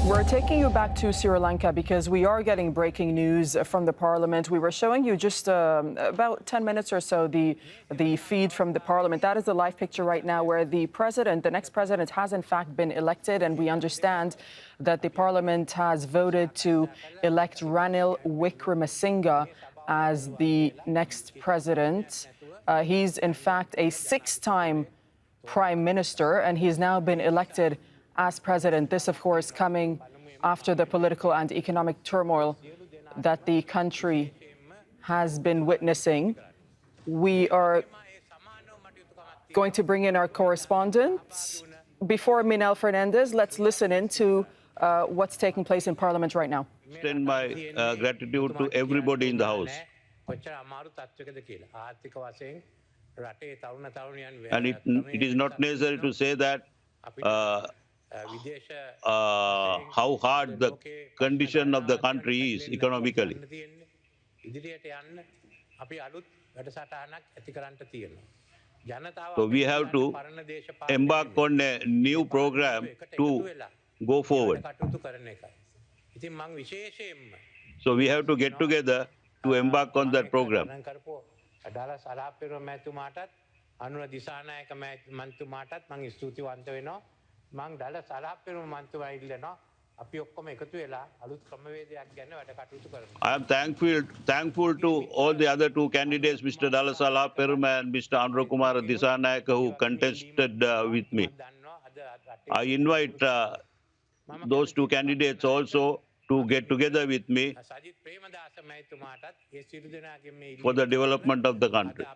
We're taking you back to Sri Lanka because we are getting breaking news from the parliament. We were showing you just about 10 minutes or so the feed from the parliament. That is the live picture right now where the next president has in fact been elected, and we understand that the parliament has voted to elect Ranil Wickremesinghe as the next president. He's in fact a six-time prime minister, and he's now been elected as president. This, of course, coming after the political and economic turmoil that the country has been witnessing. We are going to bring in our correspondent. Before Minelle Fernandez, let's listen in to what's taking place in Parliament right now. Extend my gratitude to everybody in the House. And it is not necessary to say that how hard the condition of the country is economically. So we have to embark on a new program to go forward. So we have to get together to embark on that program. I am thankful to all the other two candidates, Mr. Dalasala Perumal and Mr. Andhra Kumar Disanayaka, who contested with me. I invite those two candidates also to get together with me for the development of the country.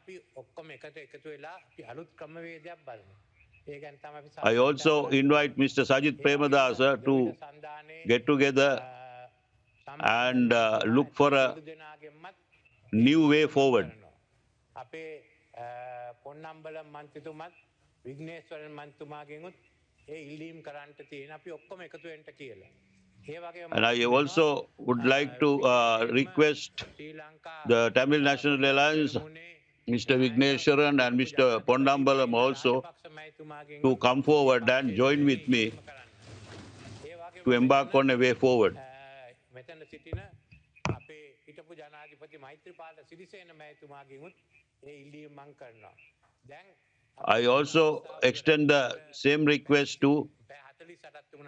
I also invite Mr. Sajith Premadasa to get together and look for a new way forward. And I also would like to request the Tamil National Alliance, Mr. Vigneswaran and Mr. Ponnambalam also to come forward and join with me to embark on a way forward. I also extend the same request to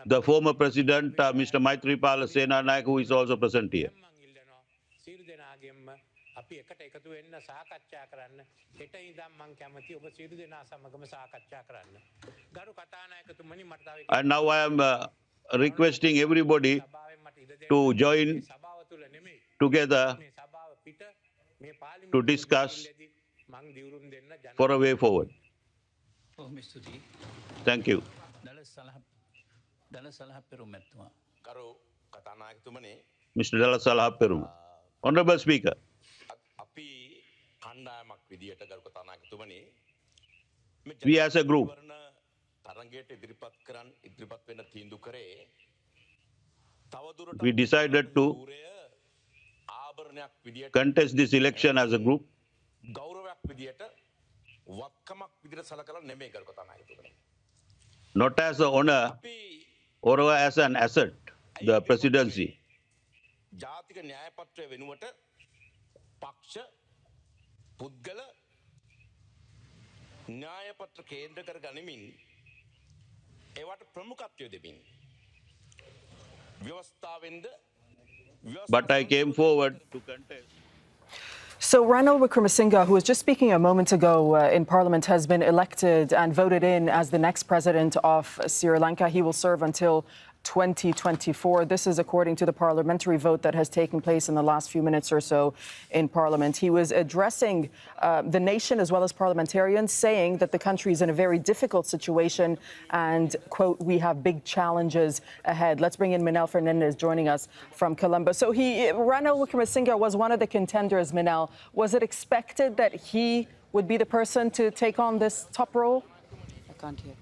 the former president, Mr. Maithripala Senanayake, who is also present here. And now I am requesting everybody to join together to discuss for a way forward. Thank you. Mr. Dalasala Perumal. Honorable Speaker. We as a group we decided to contest this election as a group, not as an honor or as an asset, the presidency. But I came forward to contest. So Ranil Wickremesinghe, who was just speaking a moment ago in Parliament, has been elected and voted in as the next president of Sri Lanka. He will serve until 2024. This is according to the parliamentary vote that has taken place in the last few minutes or so in Parliament. He was addressing the nation as well as parliamentarians, saying that the country is in a very difficult situation and, quote, we have big challenges ahead. Let's bring in Minelle Fernandez joining us from Colombo. So Ranil Wickremesinghe was one of the contenders, Minelle. Was it expected that he would be the person to take on this top role? I can't hear.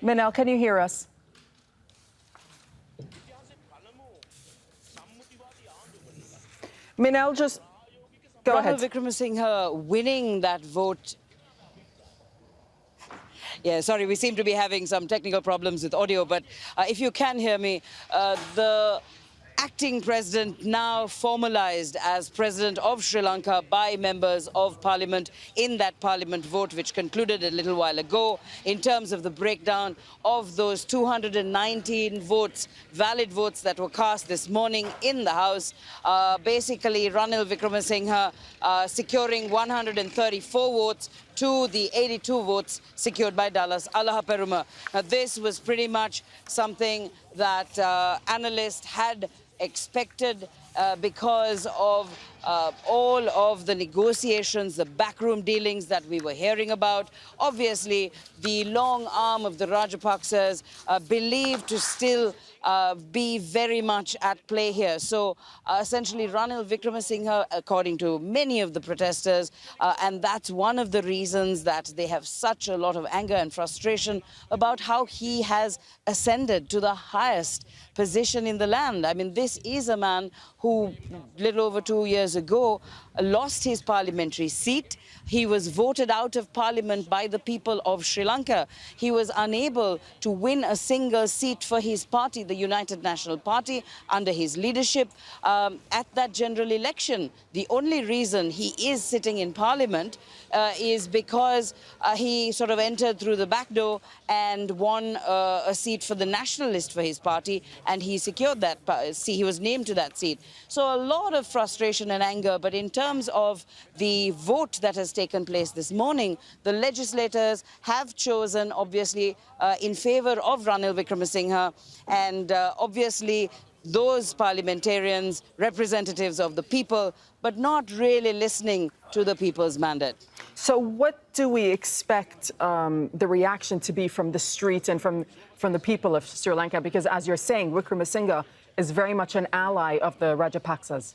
Minelle, can you hear us? Minelle, just go ahead. Ranil Wickremesinghe winning that vote Yeah, sorry, we seem to be having some technical problems with audio, but if you can hear me, the acting president now formalized as president of Sri Lanka by members of parliament in that parliament vote, which concluded a little while ago. In terms of the breakdown of those 219 votes, valid votes that were cast this morning in the House, basically Ranil Wickremesinghe securing 134 votes to the 82 votes secured by Dallas Allahaperuma. Now, this was pretty much something that analysts had expected because of all of the negotiations, the backroom dealings that we were hearing about. Obviously, the long arm of the Rajapaksas believed to still be very much at play here. So essentially, Ranil Wickremesinghe, according to many of the protesters, and that's one of the reasons that they have such a lot of anger and frustration about how he has ascended to the highest position in the land. I mean, this is a man who, little over 2 years ago, lost his parliamentary seat. He was voted out of parliament by the people of Sri Lanka. He was unable to win a single seat for his party, the United National Party, under his leadership at that general election. The only reason he is sitting in parliament is because he sort of entered through the back door and won a seat for the nationalist for his party, and he secured that seat. He was named to that seat. So a lot of frustration and anger, but in terms of the vote that has taken place this morning, the legislators have chosen, obviously, in favor of Ranil Wickremesinghe, and obviously those parliamentarians, representatives of the people, but not really listening to the people's mandate. So what do we expect the reaction to be from the street and from the people of Sri Lanka? Because as you're saying, Wickremesinghe is very much an ally of the Rajapaksas.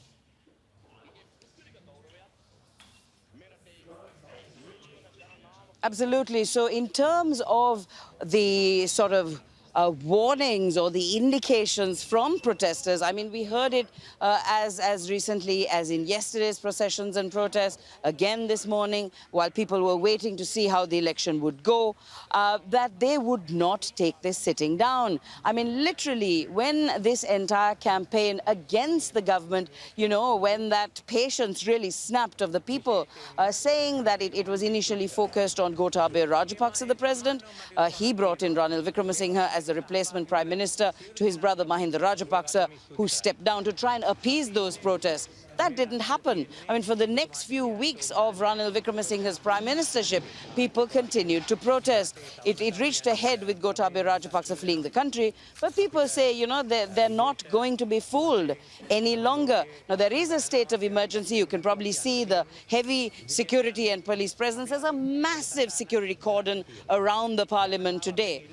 Absolutely. So in terms of the sort of warnings or the indications from protesters, I mean, we heard it as recently as in yesterday's processions and protests, again this morning, while people were waiting to see how the election would go, that they would not take this sitting down. I mean, literally, when this entire campaign against the government, you know, when that patience really snapped of the people, saying that it was initially focused on Gotabaya Rajapaksa, the president, he brought in Ranil Wickremesinghe as the replacement prime minister to his brother Mahinda Rajapaksa, who stepped down to try and appease those protests. That didn't happen. I mean, for the next few weeks of Ranil Wickremesinghe's prime ministership, people continued to protest. It reached a head with Gotabaya Rajapaksa fleeing the country, but people say, you know, they're not going to be fooled any longer. Now, there is a state of emergency. You can probably see the heavy security and police presence. There's a massive security cordon around the parliament today.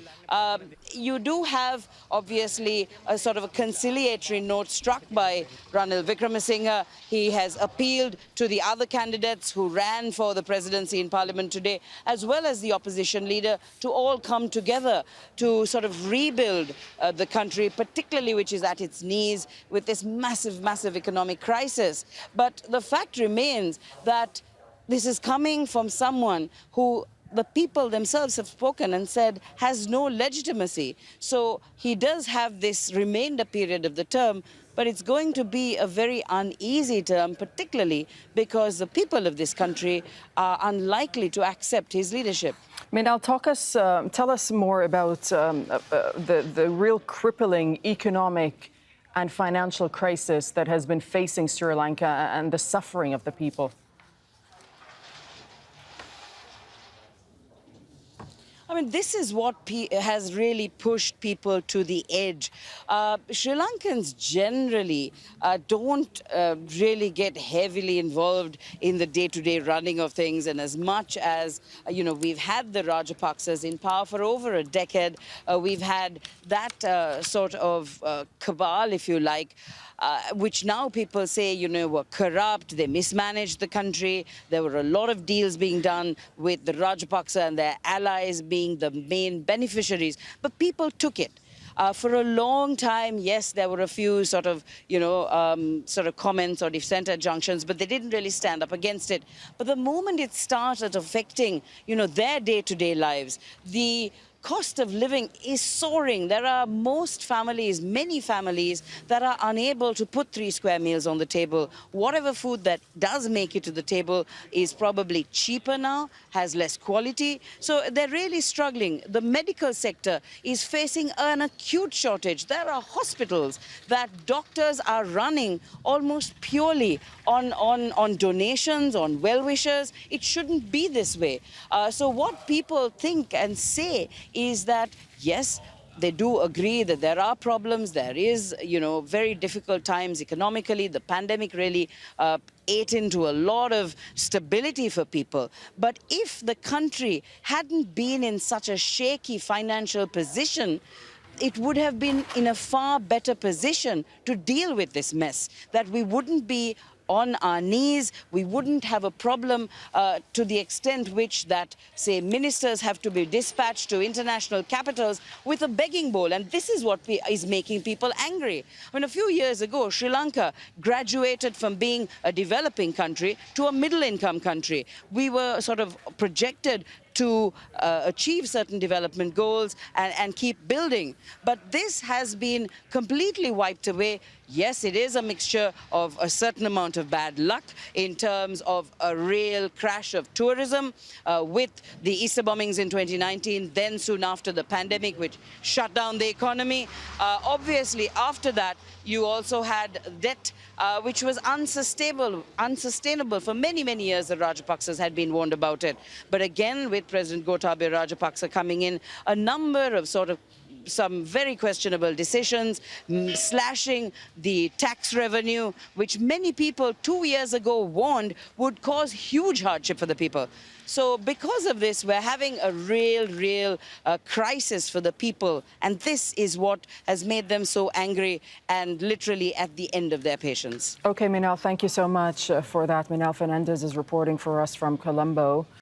You do have, obviously, a sort of a conciliatory note struck by Ranil Wickremesinghe. He has appealed to the other candidates who ran for the presidency in parliament today, as well as the opposition leader, to all come together to sort of rebuild the country, particularly which is at its knees with this massive, massive economic crisis. But the fact remains that this is coming from someone who the people themselves have spoken and said has no legitimacy. So he does have this remainder period of the term, but it's going to be a very uneasy term, particularly because the people of this country are unlikely to accept his leadership. Minelle, tell us more about the real crippling economic and financial crisis that has been facing Sri Lanka and the suffering of the people. I mean, this is what has really pushed people to the edge. Sri Lankans generally don't really get heavily involved in the day-to-day running of things. And as much as, you know, we've had the Rajapaksas in power for over a decade, we've had that sort of cabal, if you like, which now people say, you know, were corrupt, they mismanaged the country. There were a lot of deals being done with the Rajapaksa and their allies being the main beneficiaries. But people took it. For a long time, yes, there were a few sort of, sort of comments or dissent junctions, but they didn't really stand up against it. But the moment it started affecting, their day-to-day lives, the cost of living is soaring. There are many families that are unable to put 3 square meals on the table. Whatever food that does make it to the table is probably cheaper now, has less quality. So they're really struggling. The medical sector is facing an acute shortage. There are hospitals that doctors are running almost purely on donations, on well-wishers. It shouldn't be this way. So what people think and say is that, yes, they do agree that there are problems. There is, very difficult times economically. The pandemic really ate into a lot of stability for people. But if the country hadn't been in such a shaky financial position, it would have been in a far better position to deal with this mess, that we wouldn't be on our knees, we wouldn't have a problem to the extent which that, say, ministers have to be dispatched to international capitals with a begging bowl. And this is what is making people angry. When a few years ago, Sri Lanka graduated from being a developing country to a middle-income country, we were sort of projected to achieve certain development goals and keep building. But this has been completely wiped away. Yes, it is a mixture of a certain amount of bad luck in terms of a real crash of tourism with the Easter bombings in 2019, then soon after the pandemic, which shut down the economy. Obviously, after that, you also had debt, which was unsustainable for many, many years. The Rajapaksas had been warned about it. But again, with President Gotabaya Rajapaksa coming in, a number of some very questionable decisions, slashing the tax revenue, which many people 2 years ago warned would cause huge hardship for the people. So because of this, we're having a real crisis for the people. And this is what has made them so angry and literally at the end of their patience. Okay, Minelle, thank you so much for that. Minelle Fernandez is reporting for us from Colombo.